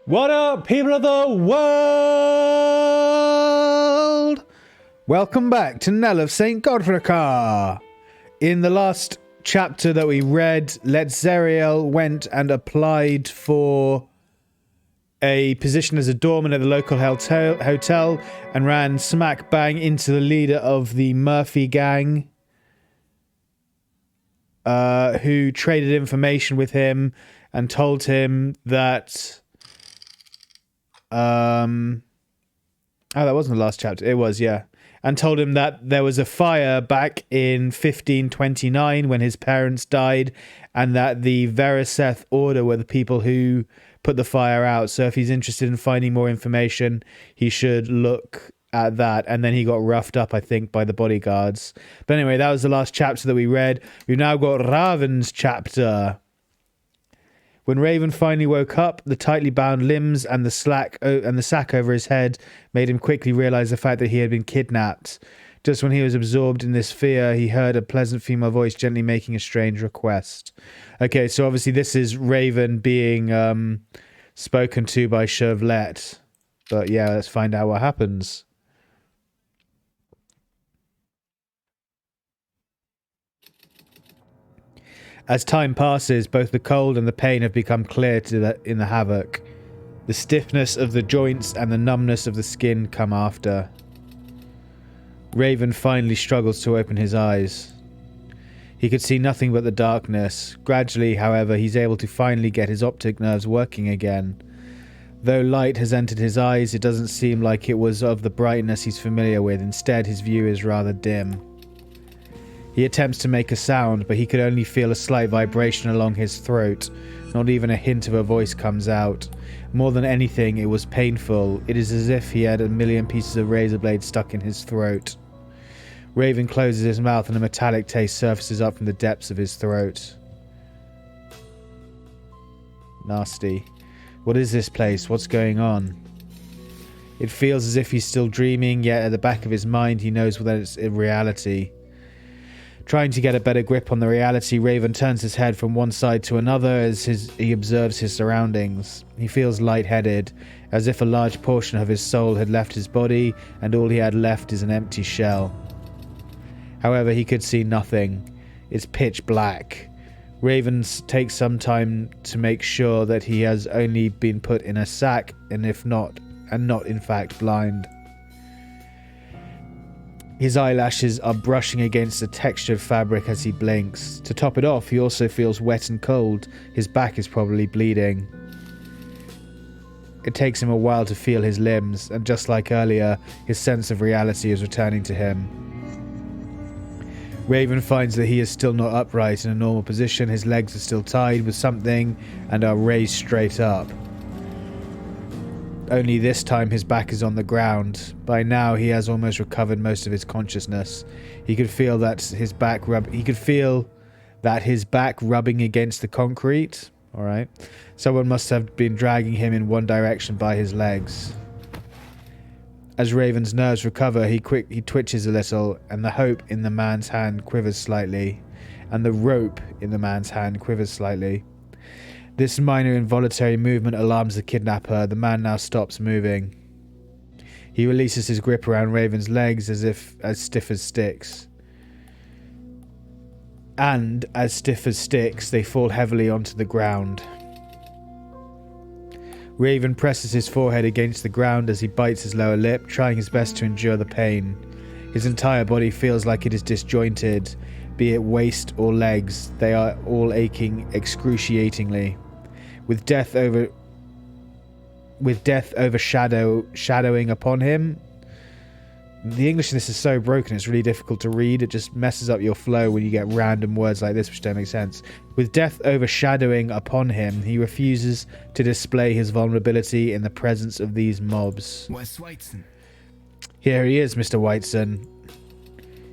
What up, people of the world? Welcome back to Knell of St. Godhrkar. In the last chapter that we read, Zeriel went and applied for a position as a doorman at the local hotel and ran smack bang into the leader of the Murphy gang, who traded information with him and told him that... oh, that wasn't the last chapter. It was, yeah. And told him that there was a fire back in 1529 when his parents died, and that the Veriseth Order were the people who put the fire out. So if he's interested in finding more information, he should look at that. And then he got roughed up, I think, by the bodyguards. But anyway, that was the last chapter that we read. We've now got Raven's chapter. When Raven finally woke up, the tightly bound limbs and the sack over his head made him quickly realize the fact that he had been kidnapped. Just when he was absorbed in this fear, he heard a pleasant female voice gently making a strange request. Okay, so obviously this is Raven being spoken to by Chevlet. But yeah, let's find out what happens. As time passes, both the cold and the pain have become clear in the havoc. The stiffness of the joints and the numbness of the skin come after. Raven finally struggles to open his eyes. He could see nothing but the darkness. Gradually, however, he's able to finally get his optic nerves working again. Though light has entered his eyes, it doesn't seem like it was of the brightness he's familiar with. Instead, his view is rather dim. He attempts to make a sound, but he could only feel a slight vibration along his throat. Not even a hint of a voice comes out. More than anything, it was painful. It is as if he had a million pieces of razor blade stuck in his throat. Raven closes his mouth and a metallic taste surfaces up from the depths of his throat. Nasty. What is this place? What's going on? It feels as if he's still dreaming, yet at the back of his mind he knows that it's in reality. Trying to get a better grip on the reality, Raven turns his head from one side to another as he observes his surroundings. He feels lightheaded, as if a large portion of his soul had left his body and all he had left is an empty shell. However, he could see nothing. It's pitch black. Raven takes some time to make sure that he has only been put in a sack and not in fact blind. His eyelashes are brushing against the textured fabric as he blinks. To top it off, he also feels wet and cold. His back is probably bleeding. It takes him a while to feel his limbs, and just like earlier, his sense of reality is returning to him. Raven finds that he is still not upright in a normal position. His legs are still tied with something and are raised straight up. Only this time his back is on the ground. By now he has almost recovered most of his consciousness. He could feel that his back rubbing against the concrete. All right. Someone must have been dragging him in one direction by his legs. As Raven's nerves recover, he twitches a little, and the hope in the man's hand quivers slightly, and the rope in the man's hand quivers slightly. This minor involuntary movement alarms the kidnapper. The man now stops moving. He releases his grip around Raven's legs as stiff as sticks. And as stiff as sticks, they fall heavily onto the ground. Raven presses his forehead against the ground as he bites his lower lip, trying his best to endure the pain. His entire body feels like it is disjointed, be it waist or legs. They are all aching excruciatingly. With death overshadowing upon him. The English in this is so broken, it's really difficult to read. It just messes up your flow when you get random words like this which don't make sense. With death overshadowing upon him, he refuses to display his vulnerability in the presence of these mobs. Where's Whiteson? Here he is, Mr. Whiteson.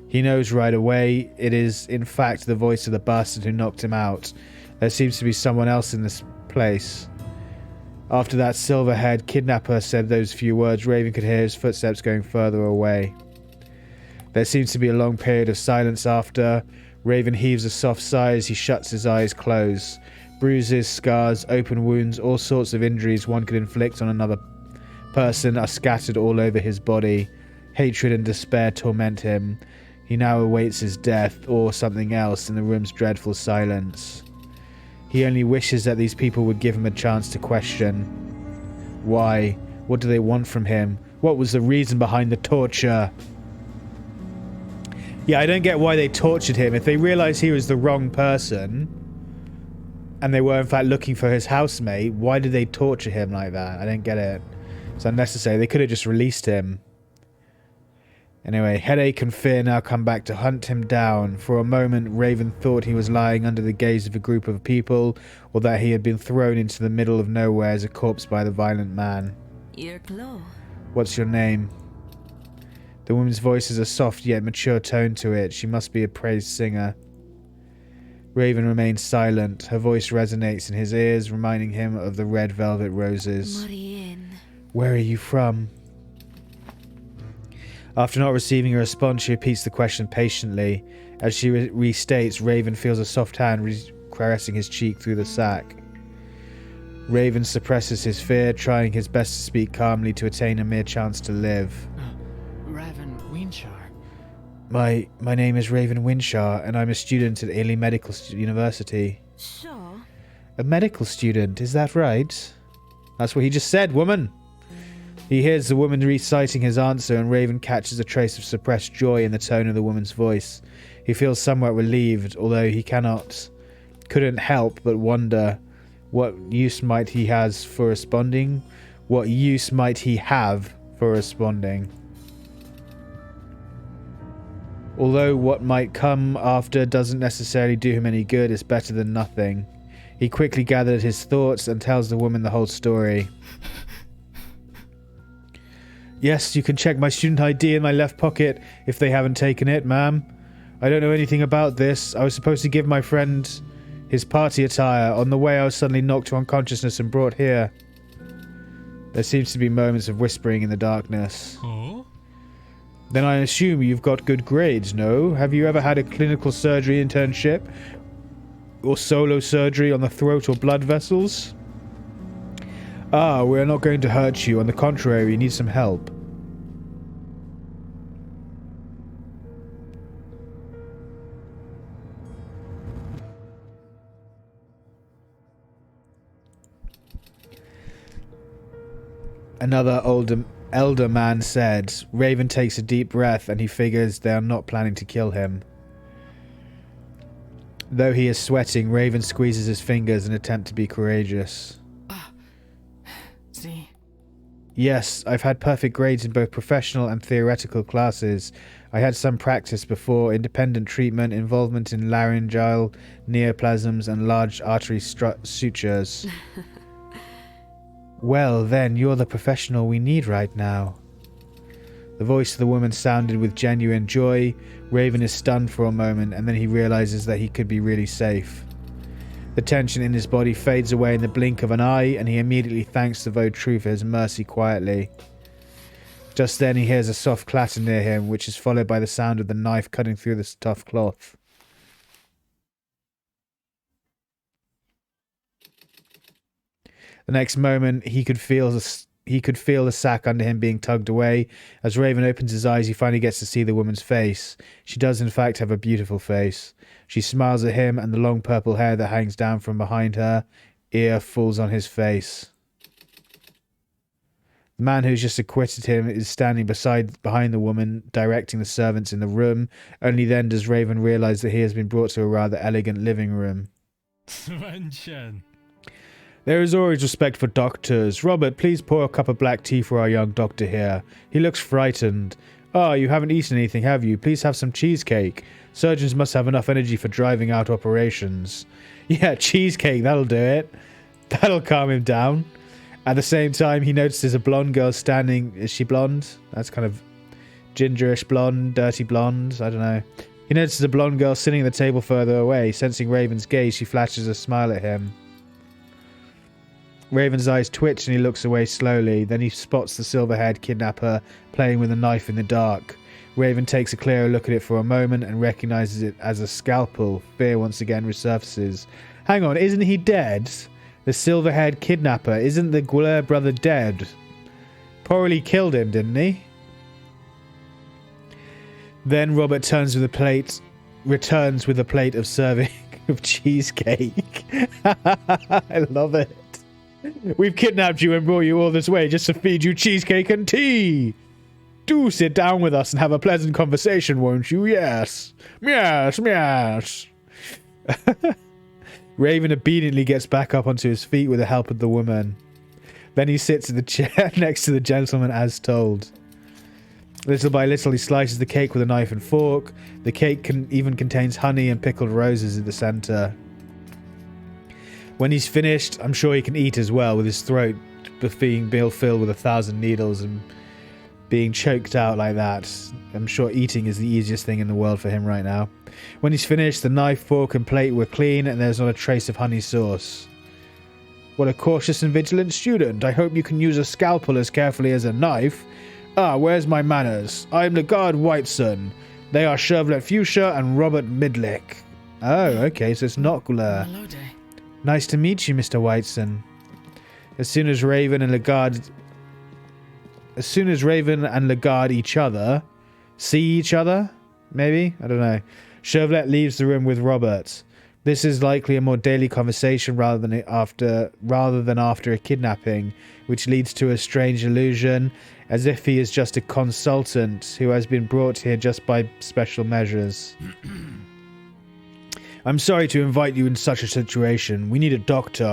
He knows right away it is, in fact, the voice of the bastard who knocked him out. There seems to be someone else in this place. After that silver-haired kidnapper said those few words, Raven could hear his footsteps going further away. There seems to be a long period of silence after. Raven heaves a soft sigh as he shuts his eyes close. Bruises, scars, open wounds, all sorts of injuries one could inflict on another person are scattered all over his body. Hatred and despair torment him. He now awaits his death, or something else, in the room's dreadful silence. He only wishes that these people would give him a chance to question. Why? What do they want from him? What was the reason behind the torture? Yeah, I don't get why they tortured him. If they realized he was the wrong person, and they were in fact looking for his housemate, why did they torture him like that? I don't get it. It's unnecessary. They could have just released him. Anyway, headache and fear now come back to hunt him down. For a moment, Raven thought he was lying under the gaze of a group of people, or that he had been thrown into the middle of nowhere as a corpse by the violent man. You're close. What's your name? The woman's voice has a soft yet mature tone to it. She must be a praised singer. Raven remains silent. Her voice resonates in his ears, reminding him of the red velvet roses. Marien. Where are you from? After not receiving a response, she repeats the question patiently. As she restates, Raven feels a soft hand caressing his cheek through the sack. Raven suppresses his fear, trying his best to speak calmly to attain a mere chance to live. Raven Winchar. My name is Raven Winchar, and I'm a student at Ely Medical University. Sure. A medical student, is that right? That's what he just said, woman! He hears the woman reciting his answer, and Raven catches a trace of suppressed joy in the tone of the woman's voice. He feels somewhat relieved, although he couldn't help but wonder what use might he has for responding. What use might he have for responding? Although what might come after doesn't necessarily do him any good, it's better than nothing. He quickly gathered his thoughts and tells the woman the whole story. Yes, you can check my student ID in my left pocket if they haven't taken it, ma'am. I don't know anything about this. I was supposed to give my friend his party attire. On the way, I was suddenly knocked to unconsciousness and brought here. There seems to be moments of whispering in the darkness. Oh? Then I assume you've got good grades, no? Have you ever had a clinical surgery internship? Or solo surgery on the throat or blood vessels? Ah, we're not going to hurt you. On the contrary, you need some help. Another elder man said. Raven takes a deep breath and he figures they are not planning to kill him. Though he is sweating, Raven squeezes his fingers in an attempt to be courageous. See? Yes, I've had perfect grades in both professional and theoretical classes. I had some practice before, independent treatment, involvement in laryngeal neoplasms and large artery sutures. Well, then, you're the professional we need right now. The voice of the woman sounded with genuine joy. Raven is stunned for a moment, and then he realizes that he could be really safe. The tension in his body fades away in the blink of an eye, and he immediately thanks the Vautrue for his mercy quietly. Just then he hears a soft clatter near him, which is followed by the sound of the knife cutting through the tough cloth. The next moment, he could feel the sack under him being tugged away. As Raven opens his eyes, he finally gets to see the woman's face. She does in fact have a beautiful face. She smiles at him, and the long purple hair that hangs down from behind her ear falls on his face. The man who's just acquitted him is standing behind the woman, directing the servants in the room. Only then does Raven realize that he has been brought to a rather elegant living room. There is always respect for doctors. Robert, please pour a cup of black tea for our young doctor here. He looks frightened. Ah, you haven't eaten anything, have you? Please have some cheesecake. Surgeons must have enough energy for driving out operations. Yeah, cheesecake, that'll do it. That'll calm him down. At the same time, he notices a blonde girl standing. Is she blonde? That's kind of gingerish blonde, dirty blonde. I don't know. He notices a blonde girl sitting at the table further away. Sensing Raven's gaze, she flashes a smile at him. Raven's eyes twitch and he looks away slowly. Then he spots the silver-haired kidnapper playing with a knife in the dark. Raven takes a clearer look at it for a moment and recognizes it as a scalpel. Fear once again resurfaces. Hang on, isn't he dead? The silver-haired kidnapper. Isn't the Gwler brother dead? Probably killed him, didn't he? Then Robert returns with a plate of serving of cheesecake. I love it. We've kidnapped you and brought you all this way just to feed you cheesecake and tea. Do sit down with us and have a pleasant conversation, won't you? Yes. Yes, yes. Raven obediently gets back up onto his feet with the help of the woman. Then he sits in the chair next to the gentleman as told. Little by little, he slices the cake with a knife and fork. The cake even contains honey and pickled roses in the center. When he's finished, I'm sure he can eat as well, with his throat being filled with 1,000 needles and being choked out like that. I'm sure eating is the easiest thing in the world for him right now. When he's finished, the knife, fork, and plate were clean, and there's not a trace of honey sauce. What a cautious and vigilant student. I hope you can use a scalpel as carefully as a knife. Ah, where's my manners? I'm Legard Whiteson. They are Shervlet Fuchsia and Robert Midlick. Oh, okay, so it's not Gwler. Hello there. Nice to meet you, Mr. Whiteson. As soon as Raven and Legard see each other, maybe? I don't know. Shervlet leaves the room with Robert. This is likely a more daily conversation rather than after a kidnapping, which leads to a strange illusion, as if he is just a consultant who has been brought here just by special measures. I'm sorry to invite you in such a situation. We need a doctor,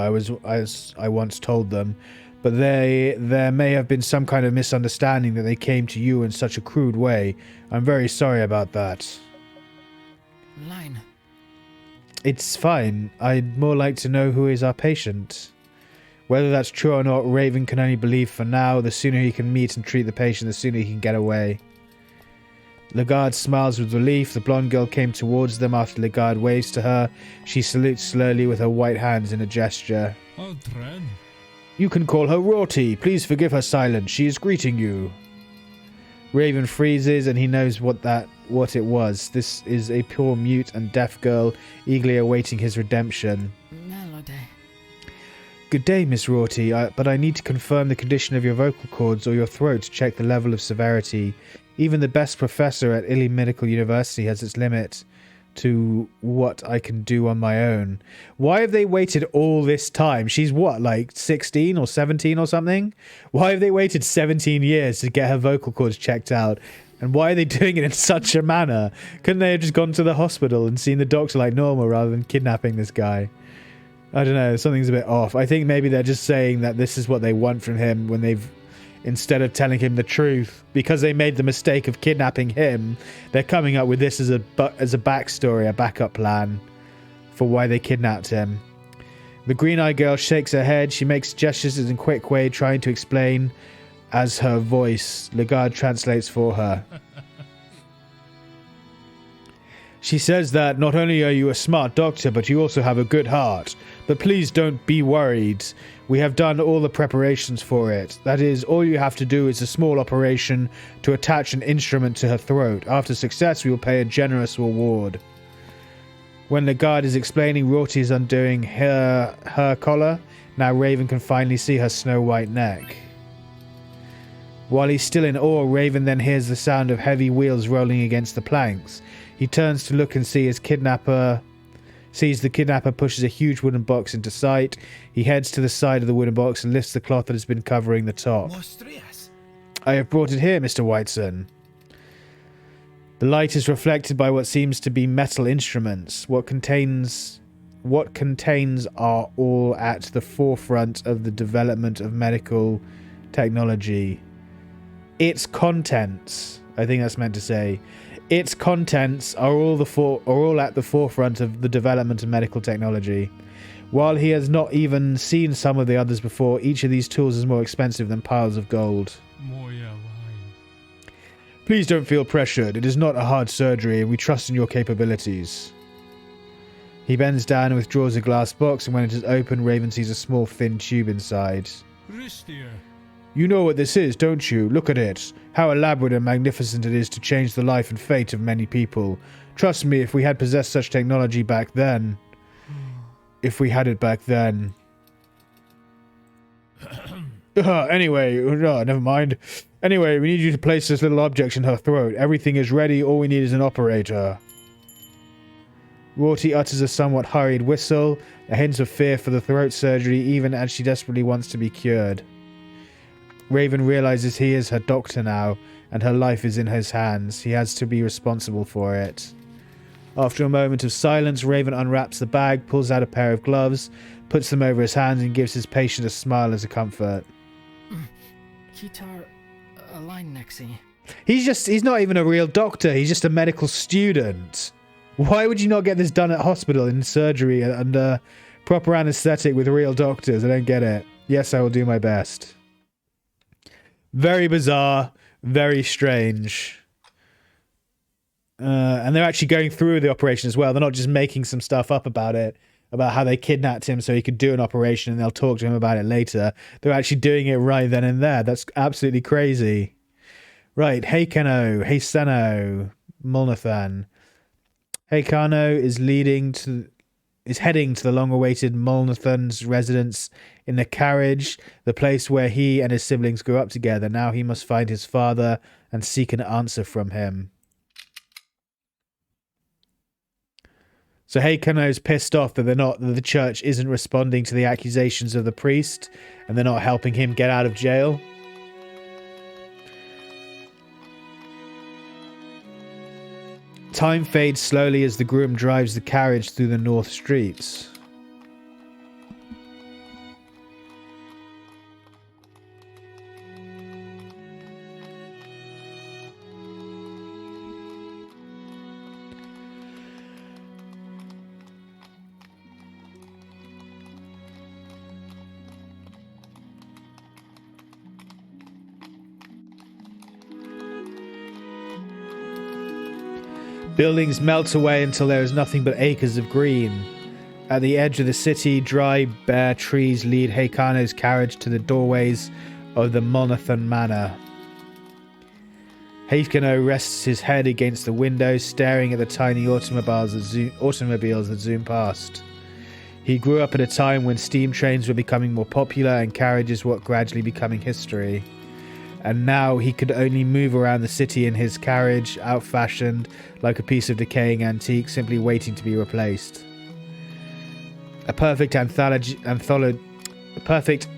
as I once told them, but there may have been some kind of misunderstanding that they came to you in such a crude way. I'm very sorry about that. Line. It's fine. I'd more like to know who is our patient. Whether that's true or not, Raven can only believe for now. The sooner he can meet and treat the patient, the sooner he can get away. Legard smiles with relief. The blonde girl came towards them after Legard waves to her. She salutes slowly with her white hands in a gesture. You can call her Rorty. Please forgive her silence. She is greeting you. Raven freezes, and he knows what it was. This is a poor mute and deaf girl, eagerly awaiting his redemption. Melody. Good day, Miss Rorty, but I need to confirm the condition of your vocal cords or your throat to check the level of severity. Even the best professor at Illy Medical University has its limit to what I can do on my own. Why have they waited all this time? She's what, like 16 or 17 or something? Why have they waited 17 years to get her vocal cords checked out? And why are they doing it in such a manner? Couldn't they have just gone to the hospital and seen the doctor like normal rather than kidnapping this guy? I don't know, something's a bit off. I think maybe they're just saying that this is what they want from him when they've, instead of telling him the truth, because they made the mistake of kidnapping him, they're coming up with this as a backstory, a backup plan for why they kidnapped him. The green-eyed girl shakes her head. She makes gestures in a quick way, trying to explain as her voice. Legard translates for her. She says that not only are you a smart doctor, but you also have a good heart. But please don't be worried. We have done all the preparations for it. That is, all you have to do is a small operation to attach an instrument to her throat. After success, we will pay a generous reward. When the guard is explaining, Rorty is undoing her collar. Now Raven can finally see her snow-white neck. While he's still in awe, Raven then hears the sound of heavy wheels rolling against the planks. He turns to look and sees the kidnapper pushes a huge wooden box into sight. He heads to the side of the wooden box and lifts the cloth that has been covering the top. I have brought it here, Mr. Whiteson. The light is reflected by what seems to be metal instruments. What contains are all at the forefront of the development of medical technology. Its contents, I think that's meant to say, its contents are all at the forefront of the development of medical technology. While he has not even seen some of the others before, each of these tools is more expensive than piles of gold. Please don't feel pressured. It is not a hard surgery, and we trust in your capabilities. He bends down and withdraws a glass box, and when it is open, Raven sees a small thin tube inside. You know what this is, don't you? Look at it. How elaborate and magnificent it is to change the life and fate of many people. Trust me, if we had possessed such technology back then... if we had it back then. Anyway, never mind. Anyway, we need you to place this little object in her throat. Everything is ready. All we need is an operator. Rorty utters a somewhat hurried whistle, a hint of fear for the throat surgery, even as she desperately wants to be cured. Raven realizes he is her doctor now, and her life is in his hands. He has to be responsible for it. After a moment of silence, Raven unwraps the bag, pulls out a pair of gloves, puts them over his hands, and gives his patient a smile as a comfort. Kitar Align Nexi. He's not even a real doctor, he's just a medical student. Why would you not get this done at hospital in surgery under proper anesthetic with real doctors? I don't get it. Yes, I will do my best. Very bizarre, very strange. And they're actually going through the operation as well. They're not just making some stuff up about it, about how they kidnapped him so he could do an operation and they'll talk to him about it later. They're actually doing it right then and there. That's absolutely crazy. Right, Heikano, Heiseno, Mulnathan. Heikano is heading to the long-awaited Mulnathan's residence in the carriage, the place where he and his siblings grew up together. Now he must find his father and seek an answer from him. So Heikano's pissed off that the church isn't responding to the accusations of the priest, and they're not helping him get out of jail. Time fades slowly as the groom drives the carriage through the north streets. Buildings melt away until there is nothing but acres of green. At the edge of the city, dry, bare trees lead Heikano's carriage to the doorways of the Mulnathan Manor. Heikano rests his head against the window, staring at the tiny automobiles that zoom past. He grew up at a time when steam trains were becoming more popular and carriages were gradually becoming history. And now he could only move around the city in his carriage, out-fashioned like a piece of decaying antique, simply waiting to be replaced. A perfect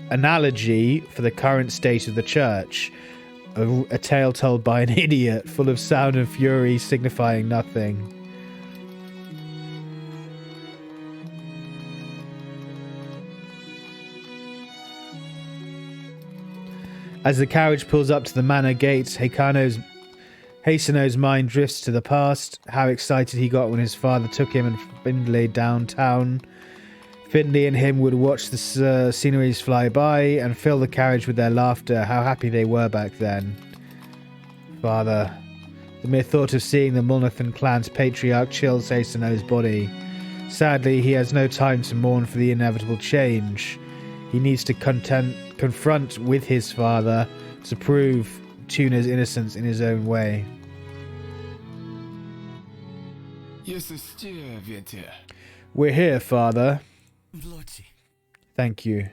analogy for the current state of the church. A tale told by an idiot, full of sound and fury, signifying nothing. As the carriage pulls up to the manor gates, Heiseno's mind drifts to the past, how excited he got when his father took him and Findlay downtown. Findlay and him would watch the sceneries fly by and fill the carriage with their laughter, how happy they were back then. Father. The mere thought of seeing the Mulnathan clan's patriarch chills Heiseno's body. Sadly, he has no time to mourn for the inevitable change. He needs to confront with his father to prove Tuna's innocence in his own way. We're here, father. Thank you.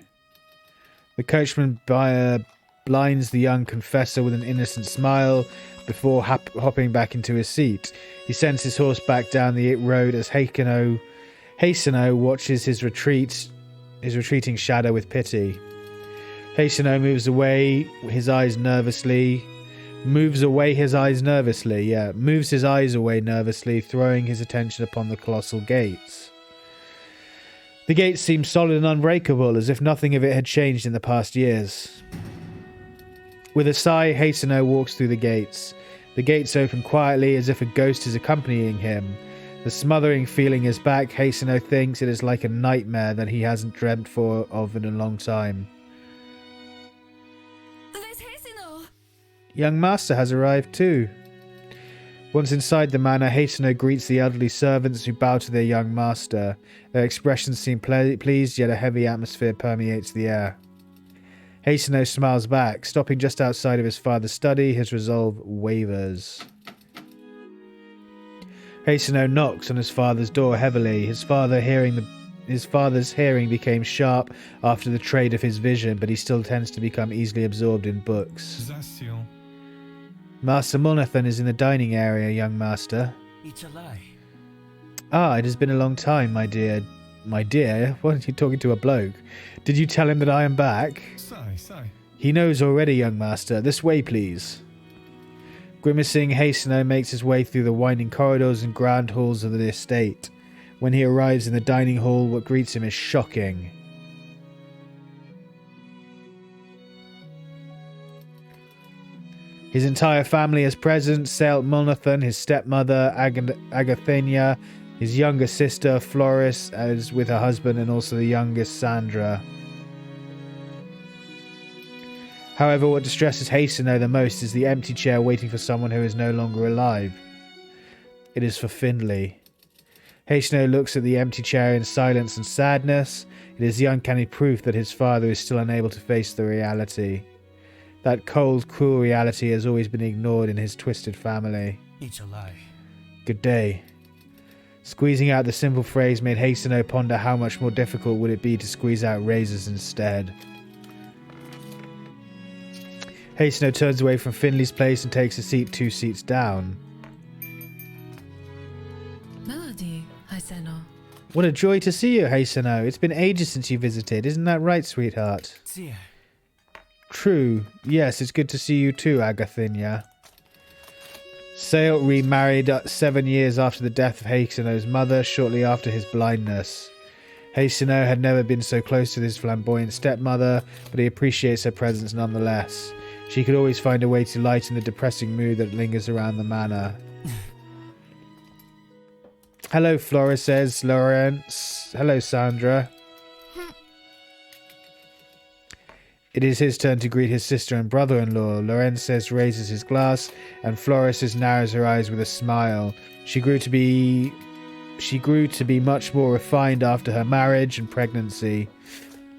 The coachman blinds the young confessor with an innocent smile before hopping back into his seat. He sends his horse back down the road as Heiseno watches his retreating shadow with pity. Heiseno moves his eyes away nervously, throwing his attention upon the colossal gates. The gates seem solid and unbreakable, as if nothing of it had changed in the past years. With a sigh, Heiseno walks through the gates. The gates open quietly, as if a ghost is accompanying him. The smothering feeling is back. Heiseno thinks it is like a nightmare that he hasn't dreamt of in a long time. Young master has arrived too. Once inside the manor, Heiseno greets the elderly servants who bow to their young master. Their expressions seem pleased, yet a heavy atmosphere permeates the air. Heiseno smiles back. Stopping just outside of his father's study, his resolve wavers. Heiseno knocks on his father's door heavily. His father, hearing His father's hearing became sharp after the trade of his vision, but he still tends to become easily absorbed in books. Master Mulnathan is in the dining area, young master. It's a lie. Ah, it has been a long time, my dear. My dear? Why aren't you talking to a bloke? Did you tell him that I am back? He knows already, young master. This way, please. Grimacing, Hastener makes his way through the winding corridors and grand halls of the estate. When he arrives in the dining hall, what greets him is shocking. His entire family is present. Saelt Mulnathan, his stepmother, Agathenia, his younger sister, Floris, as with her husband, and also the youngest, Sandra. However, what distresses Hastener the most is the empty chair waiting for someone who is no longer alive. It is for Findlay. Hastener looks at the empty chair in silence and sadness. It is the uncanny proof that his father is still unable to face the reality. That cold, cruel reality has always been ignored in his twisted family. It's a lie. Good day. Squeezing out the simple phrase made Hastener ponder how much more difficult would it be to squeeze out razors instead. Hastener turns away from Findlay's place and takes a seat 2 seats down. Melody, Haiseno. What a joy to see you, Hastener. It's been ages since you visited. Isn't that right, sweetheart? Dear. True. Yes, it's good to see you too, Agathenia. Saelt remarried 7 years after the death of Hastener's mother, shortly after his blindness. Hastener had never been so close to his flamboyant stepmother, but he appreciates her presence nonetheless. She could always find a way to lighten the depressing mood that lingers around the manor. Hello, Flora says Lawrence. Hello, Sandra. It is his turn to greet his sister and brother-in-law. Lorenz says raises his glass, and Floris narrows her eyes with a smile. She grew to be much more refined after her marriage and pregnancy.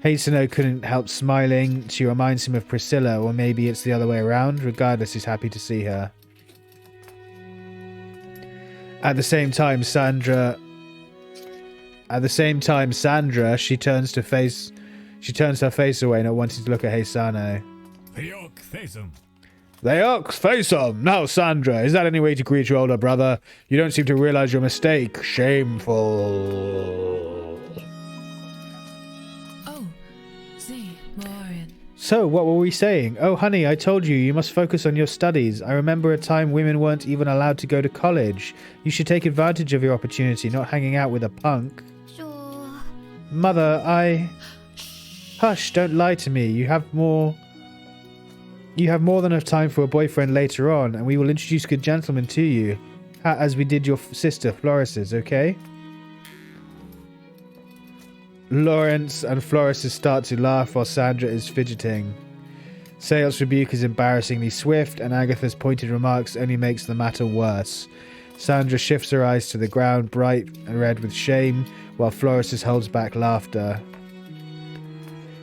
Hastener couldn't help smiling. She reminds him of Priscilla, or maybe it's the other way around. Regardless, he's happy to see her. At the same time, Sandra, she turns her face away, not wanting to look at Haisano. Theok, face 'em! Now, Sandra, is that any way to greet your older brother? You don't seem to realize your mistake. Shameful. Oh, Z, Moarian. So, what were we saying? Oh, honey, I told you, you must focus on your studies. I remember a time women weren't even allowed to go to college. You should take advantage of your opportunity, not hanging out with a punk. Sure. Mother, Hush, don't lie to me. You have more than enough time for a boyfriend later on, and we will introduce good gentlemen to you, as we did your sister Floris's, okay? Lawrence and Floris start to laugh while Sandra is fidgeting. Saelt's rebuke is embarrassingly swift, and Agatha's pointed remarks only makes the matter worse. Sandra shifts her eyes to the ground, bright and red with shame, while Floris holds back laughter.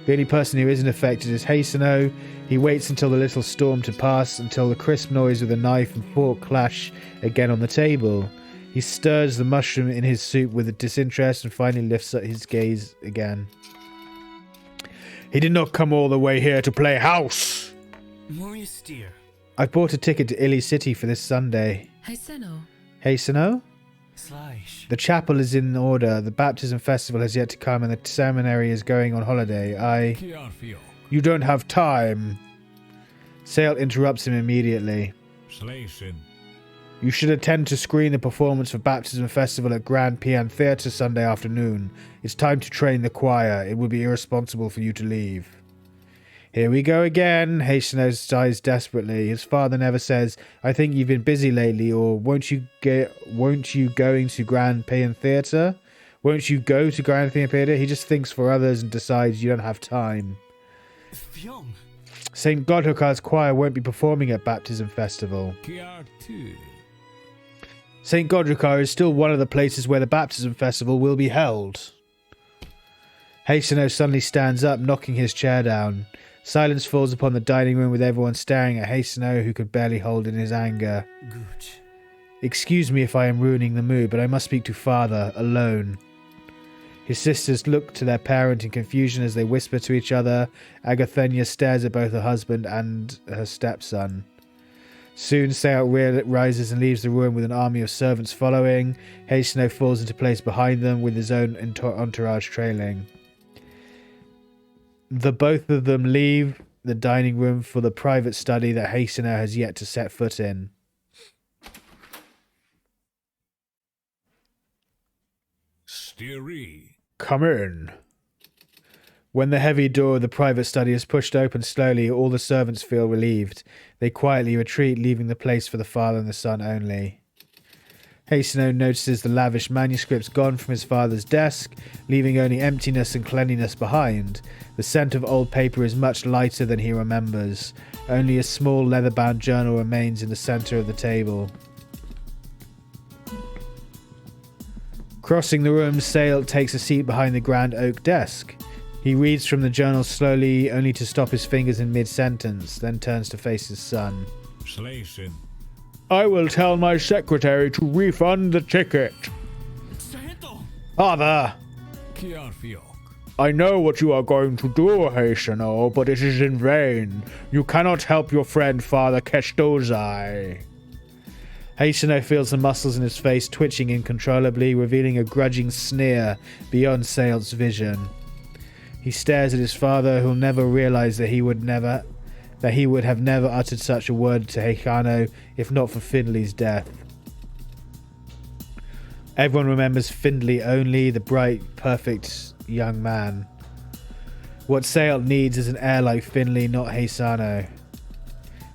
The only person who isn't affected is Haseno. He waits until the little storm to pass, until the crisp noise of the knife and fork clash again on the table. He stirs the mushroom in his soup with disinterest and finally lifts up his gaze again. He did not come all the way here to play house. Maurice, dear. I bought a ticket to Illy City for this Sunday. Haiseno. Haseno? Slash. The chapel is in order. The baptism festival has yet to come and the seminary is going on holiday. You don't have time. Saelt interrupts him immediately. You should attend to screen the performance for baptism festival at Grand Pian Theatre Sunday afternoon. It's time to train the choir. It would be irresponsible for you to leave. Here we go again. Hastener sighs desperately. His father never says, I think you've been busy lately, or won't you going to Grand Pian Theatre? Won't you go to Grand Pian Theatre? He just thinks for others and decides you don't have time. St. Godhrkar's choir won't be performing at Baptism Festival. St. Godhrkar is still one of the places where the Baptism Festival will be held. Haseno suddenly stands up, knocking his chair down. Silence falls upon the dining room with everyone staring at Haseno, who could barely hold in his anger. Good. Excuse me if I am ruining the mood, but I must speak to Father, alone. His sisters look to their parent in confusion as they whisper to each other. Agathenia stares at both her husband and her stepson. Soon, Sealt rises and leaves the room with an army of servants following. Hasino falls into place behind them with his own entourage trailing. The both of them leave the dining room for the private study that Hasino has yet to set foot in. Steery. Come in. When the heavy door of the private study is pushed open slowly, all the servants feel relieved. They quietly retreat, leaving the place for the father and the son only. Hasino notices the lavish manuscripts gone from his father's desk, leaving only emptiness and cleanliness behind. The scent of old paper is much lighter than he remembers. Only a small leather-bound journal remains in the center of the table. Crossing the room, Sealt takes a seat behind the grand oak desk. He reads from the journal slowly, only to stop his fingers in mid-sentence, then turns to face his son. Slayson. I will tell my secretary to refund the ticket. Father! Kiarfiok. I know what you are going to do, Hasino, but it is in vain. You cannot help your friend Father Kestozai. Hasino feels the muscles in his face twitching incontrollably, revealing a grudging sneer beyond Sealt's vision. He stares at his father, who'll never realize that he would have never uttered such a word to Heikano if not for Findley's death. Everyone remembers Findley only, the bright, perfect young man. What Sealt needs is an heir like Findley, not Heisano.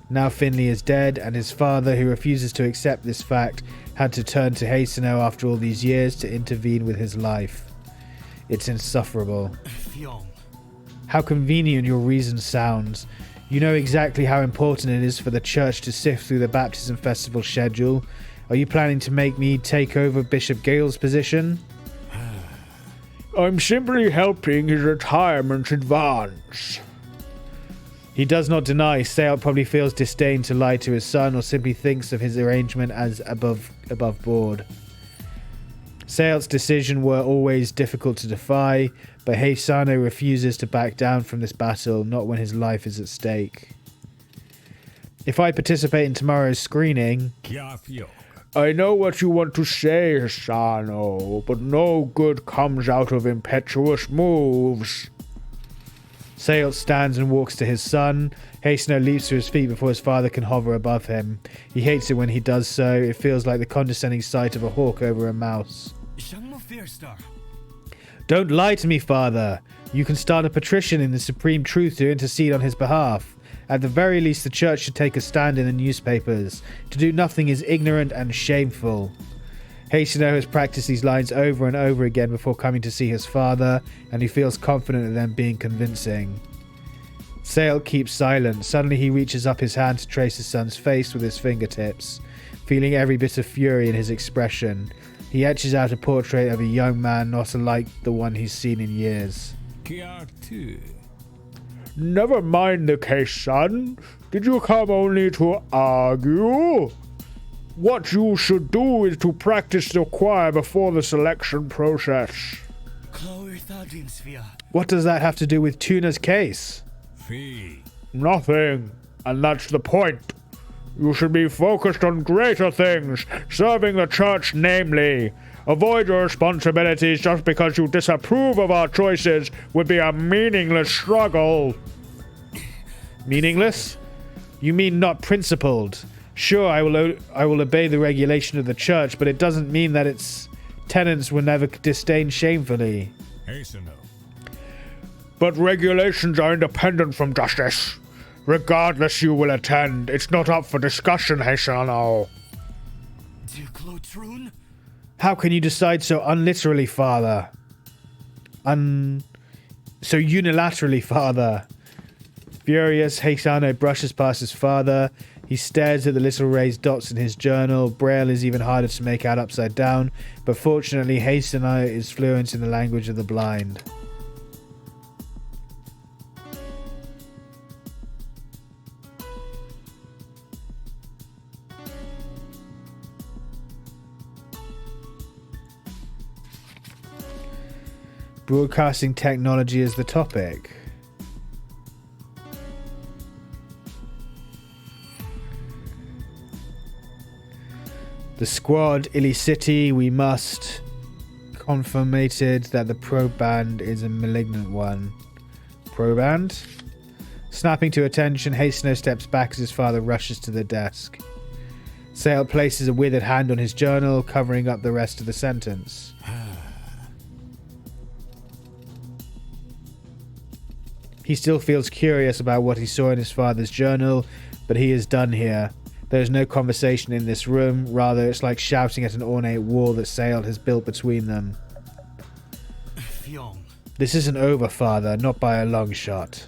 Now Findley is dead, and his father, who refuses to accept this fact, had to turn to Hasino after all these years to intervene with his life. It's insufferable. How convenient your reason sounds. You know exactly how important it is for the church to sift through the baptism festival schedule. Are you planning to make me take over Bishop Gale's position? I'm simply helping his retirement advance. He does not deny Sealt probably feels disdain to lie to his son, or simply thinks of his arrangement as above board. Sealt's decisions were always difficult to defy, but Heisano refuses to back down from this battle, not when his life is at stake. If I participate in tomorrow's screening... Kiarfiok. I know what you want to say, Hisano, but no good comes out of impetuous moves. Sealt stands and walks to his son. Hasino leaps to his feet before his father can hover above him. He hates it when he does so. It feels like the condescending sight of a hawk over a mouse. Don't lie to me, father. You can start a patrician in the Supreme Truth to intercede on his behalf. At the very least, the church should take a stand in the newspapers. To do nothing is ignorant and shameful. Hasino has practiced these lines over and over again before coming to see his father, and he feels confident in them being convincing. Sealt keeps silent. Suddenly he reaches up his hand to trace his son's face with his fingertips, feeling every bit of fury in his expression. He etches out a portrait of a young man not unlike the one he's seen in years. Kiartu. Never mind the case, son. Did you come only to argue? What you should do is to practice the choir before the selection process. What does that have to do with Tuna's case? Fee. Nothing. And that's the point. You should be focused on greater things, serving the church namely. Avoid your responsibilities just because you disapprove of our choices would be a meaningless struggle. Meaningless? You mean not principled? Sure, I will obey the regulation of the church, but it doesn't mean that its tenets will never disdain shamefully. Hasino. But regulations are independent from justice. Regardless, you will attend. It's not up for discussion, Hasano. How can you decide so unliterally, father? So unilaterally, father. Furious, Hasano brushes past his father. He stares at the little raised dots in his journal. Braille is even harder to make out upside down, but fortunately Hasano is fluent in the language of the blind. Broadcasting technology is the topic. The squad, illicity, we must. Confirmated that the proband is a malignant one. Proband? Snapping to attention, Hastino steps back as his father rushes to the desk. Sale places a withered hand on his journal, covering up the rest of the sentence. He still feels curious about what he saw in his father's journal, but he is done here. There is no conversation in this room, rather it's like shouting at an ornate wall that Sale has built between them. Fyong. This isn't over, father, not by a long shot.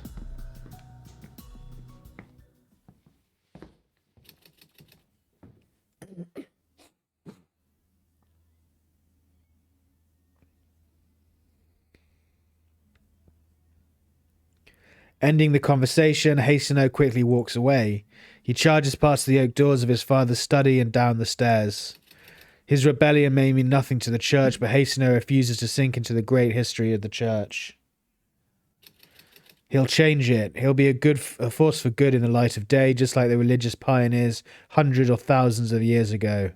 Ending the conversation, Hastino quickly walks away. He charges past the oak doors of his father's study and down the stairs. His rebellion may mean nothing to the church, but Hastino refuses to sink into the great history of the church. He'll change it. He'll be a force for good in the light of day, just like the religious pioneers hundreds or thousands of years ago.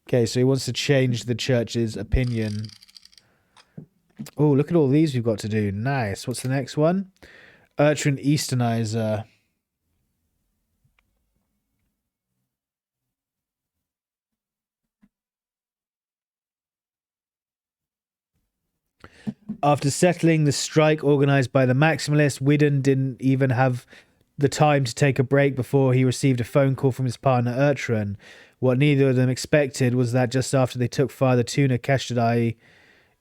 Okay, so he wants to change the church's opinion. Oh, look at all these we've got to do. Nice. What's the next one? Urchin Easternizer. After settling the strike organized by the Maximalists, Widden didn't even have the time to take a break before he received a phone call from his partner Urtran. What neither of them expected was that just after they took Father Tuna Keshdai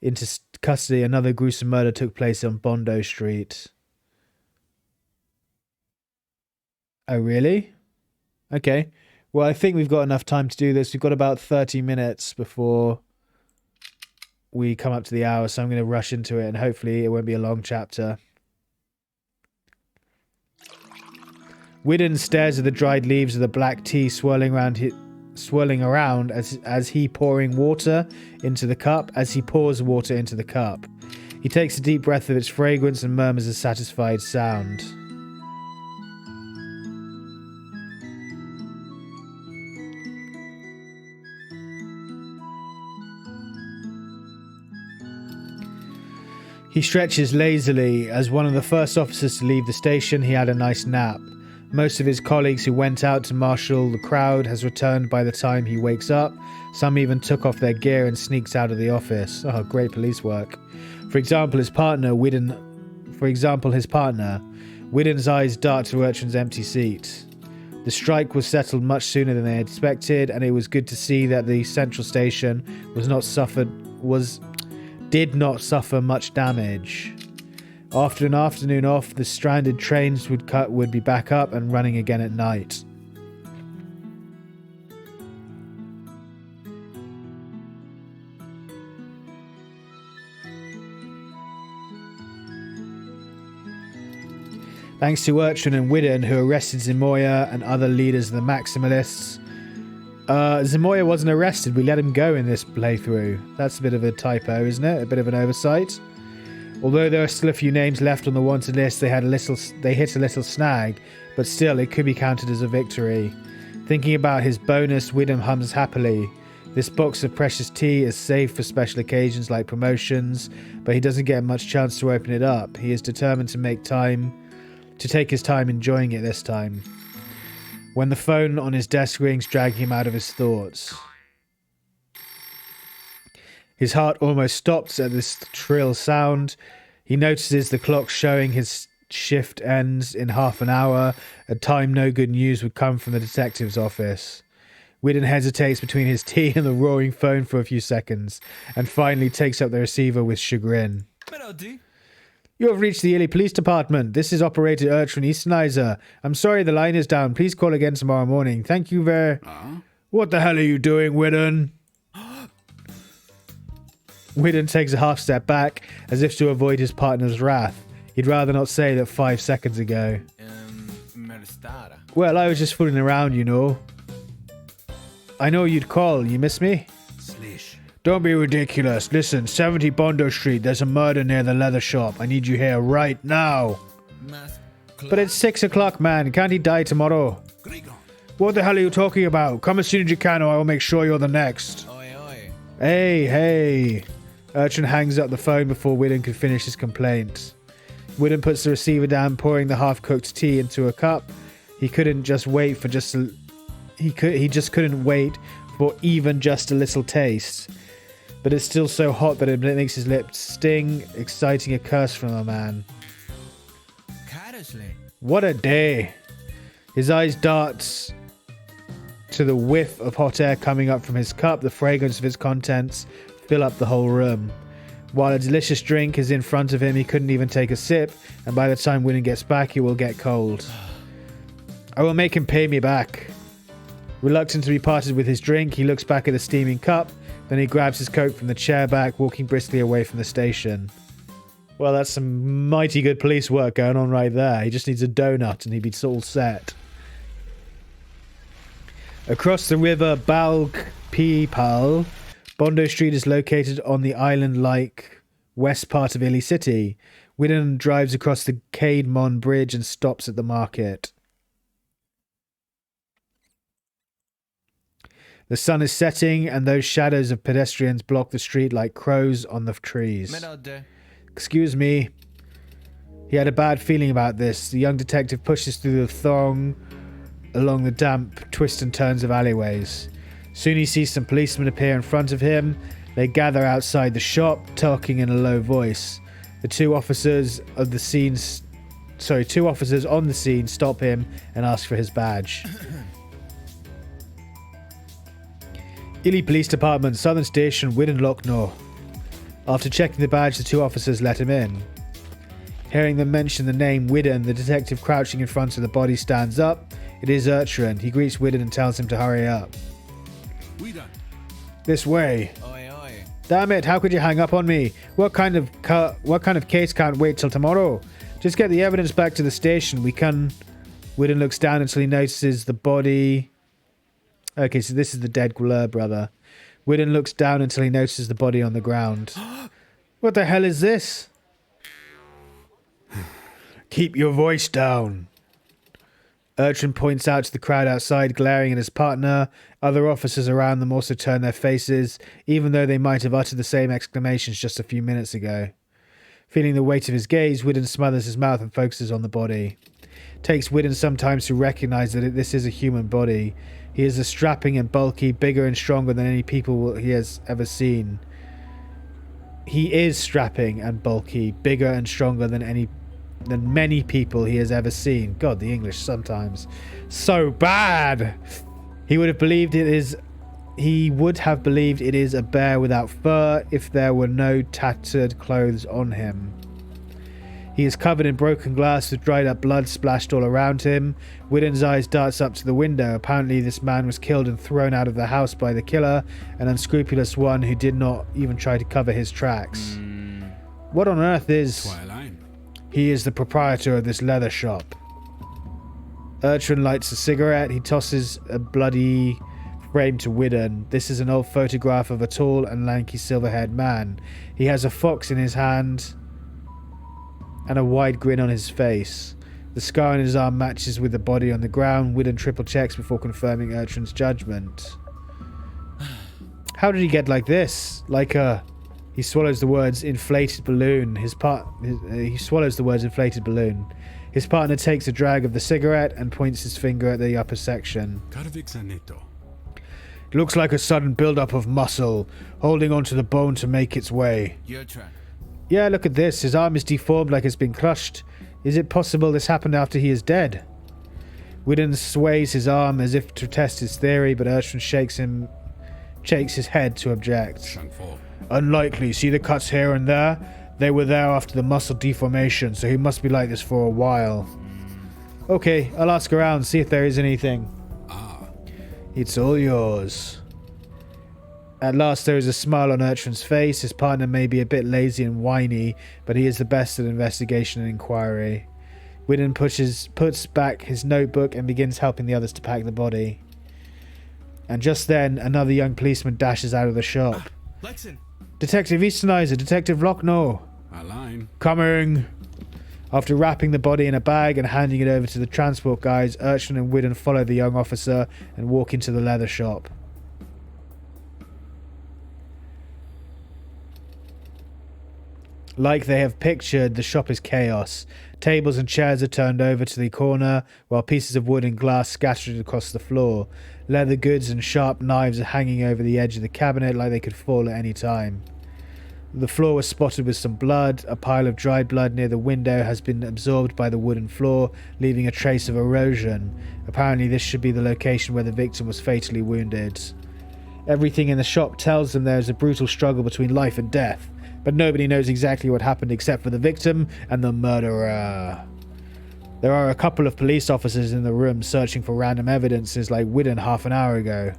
into custody, another gruesome murder took place on Bondo Street. Oh, really? Okay. Well, I think we've got enough time to do this. We've got about 30 minutes before we come up to the hour, so I'm going to rush into it, and hopefully it won't be a long chapter. Widden stares at the dried leaves of the black tea swirling around as he pours water into the cup. He takes a deep breath of its fragrance and murmurs a satisfied sound. He stretches lazily. As one of the first officers to leave the station, he had a nice nap. Most of his colleagues who went out to marshal the crowd has returned by the time he wakes up. Some even took off their gear and sneaks out of the office. Oh, great police work. For example, his partner, Widden's eyes dart to Urchin's empty seat. The strike was settled much sooner than they had expected, and it was good to see that the central station did not suffer much damage. After an afternoon off, the stranded trains would be back up and running again at night. Thanks to Urchin and Widden, who arrested Zimoya and other leaders of the Maximalists. Zimoya wasn't arrested, we let him go in this playthrough. That's a bit of a typo, isn't it? A bit of an oversight. Although there are still a few names left on the wanted list, they hit a little snag, but still it could be counted as a victory. Thinking about his bonus, Widden hums happily. This box of precious tea is saved for special occasions like promotions, but he doesn't get much chance to open it up. He is determined to take his time enjoying it this time. When the phone on his desk rings, dragging him out of his thoughts. His heart almost stops at this shrill sound. He notices the clock showing his shift ends in half an hour, a time no good news would come from the detective's office. Widden hesitates between his tea and the roaring phone for a few seconds, and finally takes up the receiver with chagrin. Melody. You have reached the Illy Police Department. This is Operator Urchin Easternizer. I'm sorry the line is down. Please call again tomorrow morning. Thank you very... What the hell are you doing, Widden? Widden takes a half step back, as if to avoid his partner's wrath. He'd rather not say that 5 seconds ago. Well, I was just fooling around, you know. I know you'd call. You miss me? Don't be ridiculous. Listen, 70 Bondo Street, there's a murder near the leather shop. I need you here right now. Math. But it's 6 o'clock, man. Can't he die tomorrow? Grigon. What the hell are you talking about? Come as soon as you can or I will make sure you're the next. Oi, oi. Hey. Urchin hangs up the phone before Widden can finish his complaint. Widden puts the receiver down, pouring the half-cooked tea into a cup. He couldn't just wait for just a... He just couldn't wait for even just a little taste. But it's still so hot that it makes his lips sting, exciting a curse from a man. Carelessly. What a day. His eyes darts to the whiff of hot air coming up from his cup. The fragrance of its contents fill up the whole room. While a delicious drink is in front of him, he couldn't even take a sip, and by the time Widden gets back, he will get cold. I will make him pay me back. Reluctant to be parted with his drink, he looks back at the steaming cup, then he grabs his coat from the chair back, walking briskly away from the station. Well, that's some mighty good police work going on right there. He just needs a donut and he'd be all set. Across the river Balkpipal, Bondo Street is located on the island-like west part of Illy City. Widden drives across the Cademon Bridge and stops at the market. The sun is setting and those shadows of pedestrians block the street like crows on the trees. Menade. Excuse me. He had a bad feeling about this. The young detective pushes through the throng along the damp twists and turns of alleyways. Soon he sees some policemen appear in front of him. They gather outside the shop, talking in a low voice. The two officers on the scene stop him and ask for his badge. Illy Police Department, Southern Station, Widden Lochno. After checking the badge, the two officers let him in. Hearing them mention the name Widden, the detective crouching in front of the body stands up. It is Urchin. He greets Widden and tells him to hurry up. Widden. This way. Oi, oi. Damn it, how could you hang up on me? What kind of case can't wait till tomorrow? Just get the evidence back to the station. We can... Widden looks down until he notices the body... Okay, so this is the dead Glur brother. Widden looks down until he notices the body on the ground. What the hell is this? Keep your voice down. Urchin points out to the crowd outside, glaring at his partner. Other officers around them also turn their faces, even though they might have uttered the same exclamations just a few minutes ago. Feeling the weight of his gaze, Widden smothers his mouth and focuses on the body. It takes Widden sometimes to recognize that this is a human body. He is a strapping and bulky, bigger and stronger than any people he has ever seen. He is strapping and bulky, bigger and stronger than many people he has ever seen. God, the English sometimes so bad. He would have believed it is a bear without fur if there were no tattered clothes on him. He is covered in broken glass with dried up blood splashed all around him. Widden's eyes darts up to the window. Apparently this man was killed and thrown out of the house by the killer, an unscrupulous one who did not even try to cover his tracks. What on earth is... Twiline. He is the proprietor of this leather shop. Urchin lights a cigarette. He tosses a bloody frame to Widden. This is an old photograph of a tall and lanky silver-haired man. He has a fox in his hand and a wide grin on his face. The scar on his arm matches with the body on the ground. Widden triple checks before confirming Urchin's judgment. How did he get like this? He swallows the words inflated balloon. He swallows the words inflated balloon. His partner takes a drag of the cigarette and points his finger at the upper section. Carvixanito. It looks like a sudden build-up of muscle, holding onto the bone to make its way. Your turn. Yeah, look at this. His arm is deformed like it's been crushed. Is it possible this happened after he is dead? Widden sways his arm as if to test his theory, but Urchin shakes his head to object. Shangfo. Unlikely. See the cuts here and there? They were there after the muscle deformation, so he must be like this for a while. Okay, I'll ask around, see if there is anything. It's all yours. At last there is a smile on Urchin's face. His partner may be a bit lazy and whiny, but he is the best at investigation and inquiry. Widden puts back his notebook and begins helping the others to pack the body. And just then, another young policeman dashes out of the shop. Lexin. Detective Easternizer, Detective Lochno. A line. Coming. After wrapping the body in a bag and handing it over to the transport guys, Urchin and Widden follow the young officer and walk into the leather shop. Like they have pictured, the shop is chaos. Tables and chairs are turned over to the corner, while pieces of wood and glass scattered across the floor. Leather goods and sharp knives are hanging over the edge of the cabinet like they could fall at any time. The floor was spotted with some blood. A pile of dried blood near the window has been absorbed by the wooden floor, leaving a trace of erosion. Apparently this should be the location where the victim was fatally wounded. Everything in the shop tells them there is a brutal struggle between life and death, but nobody knows exactly what happened except for the victim and the murderer. There are a couple of police officers in the room searching for random evidences like Widden half an hour ago.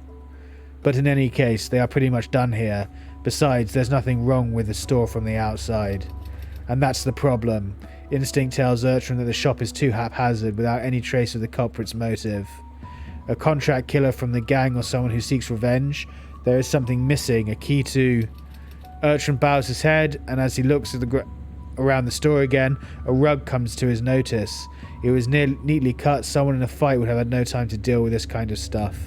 But in any case, they are pretty much done here. Besides, there's nothing wrong with the store from the outside. And that's the problem. Instinct tells Urchin that the shop is too haphazard without any trace of the culprit's motive. A contract killer from the gang or someone who seeks revenge? There is something missing, a key to... Urchin bows his head, and as he looks at around the store again, a rug comes to his notice. It was neatly cut. Someone in a fight would have had no time to deal with this kind of stuff.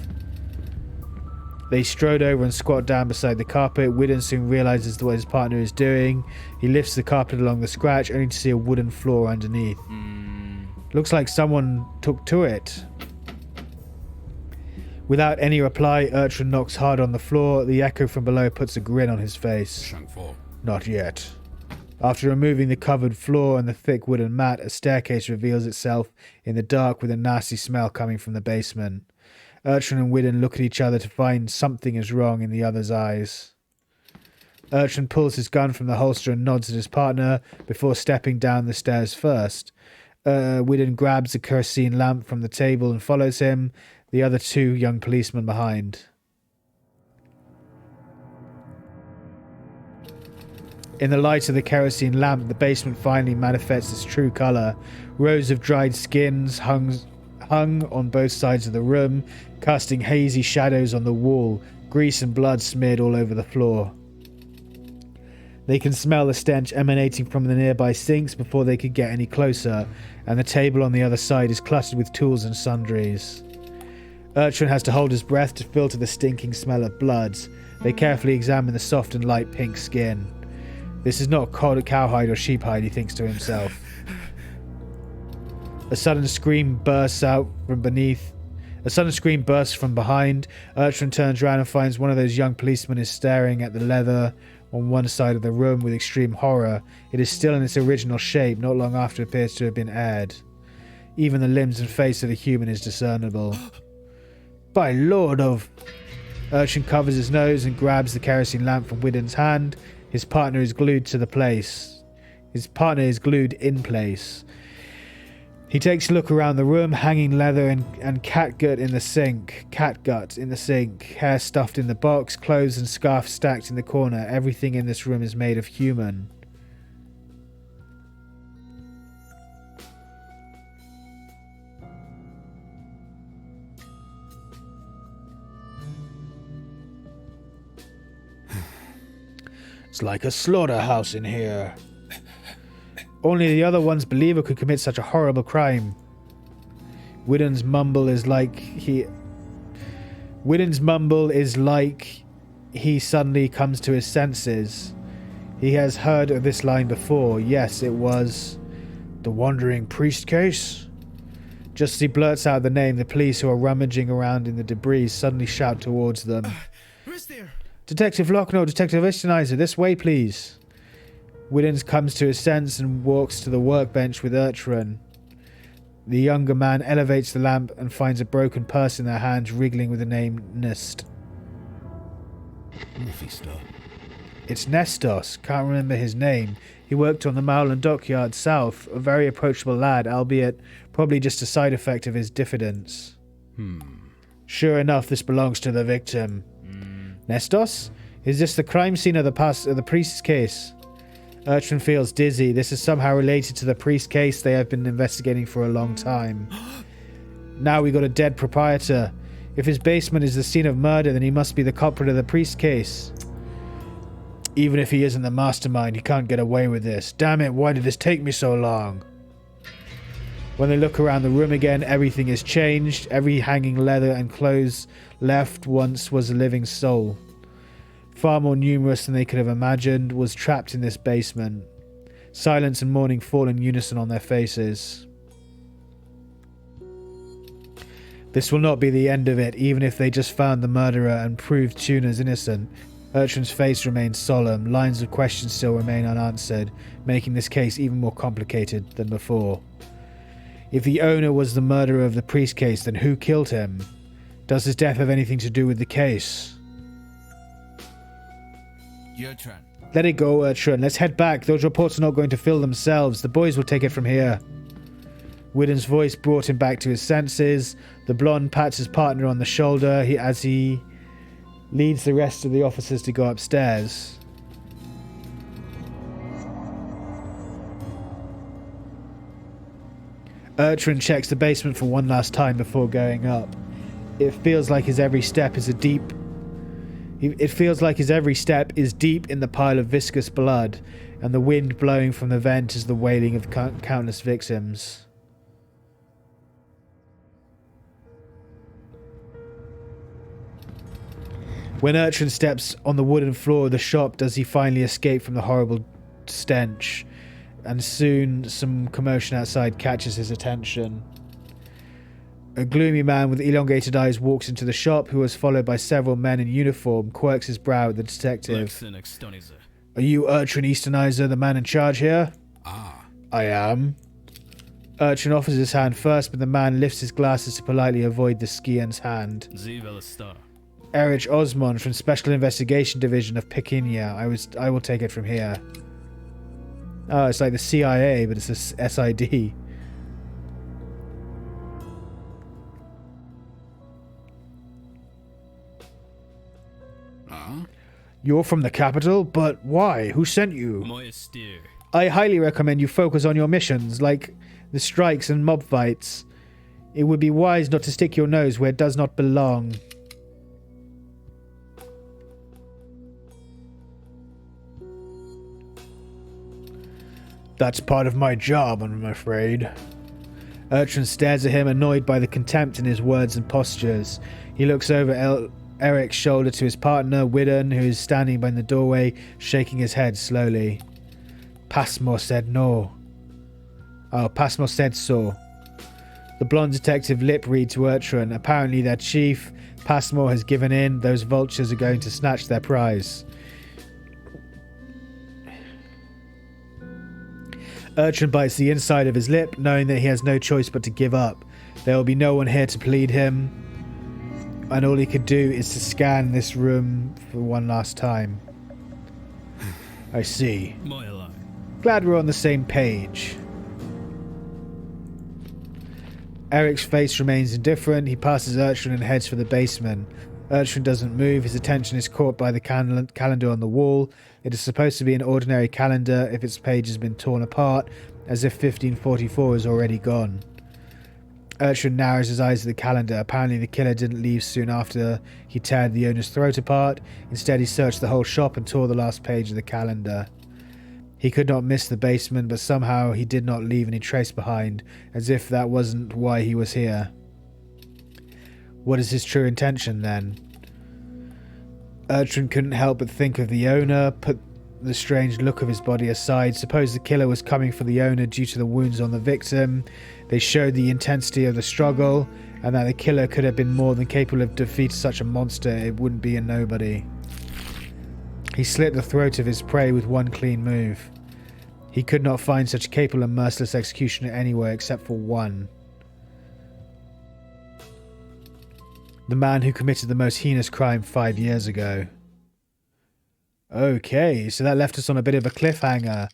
They strode over and squat down beside the carpet. Widden soon realizes what his partner is doing. He lifts the carpet along the scratch, only to see a wooden floor underneath. Looks like someone took to it. Without any reply, Urchin knocks hard on the floor. The echo from below puts a grin on his face. Shankfo. Not yet. After removing the covered floor and the thick wooden mat, a staircase reveals itself in the dark with a nasty smell coming from the basement. Urchin and Widden look at each other to find something is wrong in the other's eyes. Urchin pulls his gun from the holster and nods at his partner before stepping down the stairs first. Widden grabs a kerosene lamp from the table and follows him, the other two young policemen behind. In the light of the kerosene lamp, the basement finally manifests its true colour. Rows of dried skins hung on both sides of the room, casting hazy shadows on the wall, grease and blood smeared all over the floor. They can smell the stench emanating from the nearby sinks before they could get any closer, and the table on the other side is cluttered with tools and sundries. Urchin has to hold his breath to filter the stinking smell of blood. They carefully examine the soft and light pink skin. This is not cowhide or sheephide, he thinks to himself. A sudden scream bursts from behind. Urchin turns around and finds one of those young policemen is staring at the leather on one side of the room with extreme horror. It is still in its original shape, not long after it appears to have been aired. Even the limbs and face of the human is discernible. By Lord of... Urchin covers his nose and grabs the kerosene lamp from Widden's hand. His partner is glued in place. He takes a look around the room, hanging leather and catgut in the sink. Hair stuffed in the box, clothes and scarf stacked in the corner. Everything in this room is made of human. It's like a slaughterhouse in here. Only the other one's believer could commit such a horrible crime. Widden's mumble is like he suddenly comes to his senses. He has heard of this line before. Yes, it was the wandering priest case. Just as he blurts out the name, the police who are rummaging around in the debris suddenly shout towards them. Who's there? Detective Lochno, Detective Easternizer, this way please. Widden comes to his sense and walks to the workbench with Urchin. The younger man elevates the lamp and finds a broken purse in their hands, wriggling with the name Nest. Mephisto. It's Nestos. Can't remember his name. He worked on the Mowland dockyard south. A very approachable lad, albeit probably just a side effect of his diffidence. Sure enough, this belongs to the victim. Nestos? Is this the crime scene of the priest's case? Urchin feels dizzy. This is somehow related to the priest case they have been investigating for a long time. Now we got a dead proprietor. If his basement is the scene of murder, then he must be the culprit of the priest case. Even if he isn't the mastermind, he can't get away with this. Damn it, why did this take me so long? When they look around the room again, everything is changed. Every hanging leather and clothes left once was a living soul. Far more numerous than they could have imagined, was trapped in this basement. Silence and mourning fall in unison on their faces. This will not be the end of it, even if they just found the murderer and proved Tuna's innocent. Urchin's face remains solemn. Lines of questions still remain unanswered, making this case even more complicated than before. If the owner was the murderer of the priest case, then who killed him? Does his death have anything to do with the case? Your turn. Let it go, Urchin. Let's head back. Those reports are not going to fill themselves. The boys will take it from here. Widden's voice brought him back to his senses. The blonde pats his partner on the shoulder as he leads the rest of the officers to go upstairs. Urchin checks the basement for one last time before going up. It feels like his every step is deep in the pile of viscous blood, and the wind blowing from the vent is the wailing of countless victims. When Urchin steps on the wooden floor of the shop, does he finally escape from the horrible stench, and soon some commotion outside catches his attention. A gloomy man with elongated eyes walks into the shop, who was followed by several men in uniform, quirks his brow at the detective. Are you Urchin Easternizer, the man in charge here? Ah, I am. Urchin offers his hand first, but the man lifts his glasses to politely avoid the skian's hand. Erich Osmond from Special Investigation Division of Pekinia. I will take it from here. Oh, it's like the CIA, but it's a SID. You're from the capital? But why? Who sent you? I highly recommend you focus on your missions, like the strikes and mob fights. It would be wise not to stick your nose where it does not belong. That's part of my job, I'm afraid. Urchin stares at him, annoyed by the contempt in his words and postures. He looks over Eric's shoulder to his partner, Widden, who is standing by the doorway, shaking his head slowly. Passmore said no. Oh, Passmore said so. The blonde detective lip read to Urchin. Apparently their chief, Passmore, has given in. Those vultures are going to snatch their prize. Urchin bites the inside of his lip, knowing that he has no choice but to give up. There will be no one here to plead him, and all he could do is to scan this room for one last time. I see. Glad we're on the same page. Eric's face remains indifferent. He passes Urchin and heads for the basement. Urchin doesn't move. His attention is caught by the calendar on the wall. It is supposed to be an ordinary calendar if its page has been torn apart, as if 1544 is already gone. Urchin narrows his eyes at the calendar. Apparently the killer didn't leave soon after he teared the owner's throat apart. Instead, he searched the whole shop and tore the last page of the calendar. He could not miss the basement, but somehow he did not leave any trace behind, as if that wasn't why he was here. What is his true intention, then? Urchin couldn't help but think of the owner, put the strange look of his body aside. Suppose the killer was coming for the owner due to the wounds on the victim. They showed the intensity of the struggle, and that the killer could have been more than capable of defeating such a monster. It wouldn't be a nobody. He slit the throat of his prey with one clean move. He could not find such capable and merciless executioner anywhere except for one. The man who committed the most heinous crime 5 years ago. Okay, so that left us on a bit of a cliffhanger.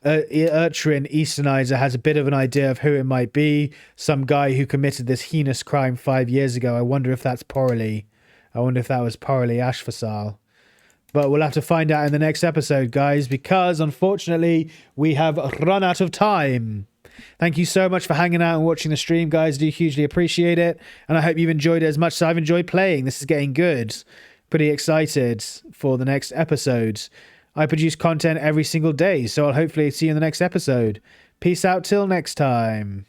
Urchin Easternizer has a bit of an idea of who it might be. Some guy who committed this heinous crime 5 years ago. I wonder if that's Porley. I wonder if that was Porley Ashfasal. But we'll have to find out in the next episode, guys, because unfortunately we have run out of time. Thank you so much for hanging out and watching the stream, guys. I do hugely appreciate it. And I hope you've enjoyed it as much as I've enjoyed playing. This is getting good. Pretty excited for the next episode. I produce content every single day, so I'll hopefully see you in the next episode. Peace out till next time.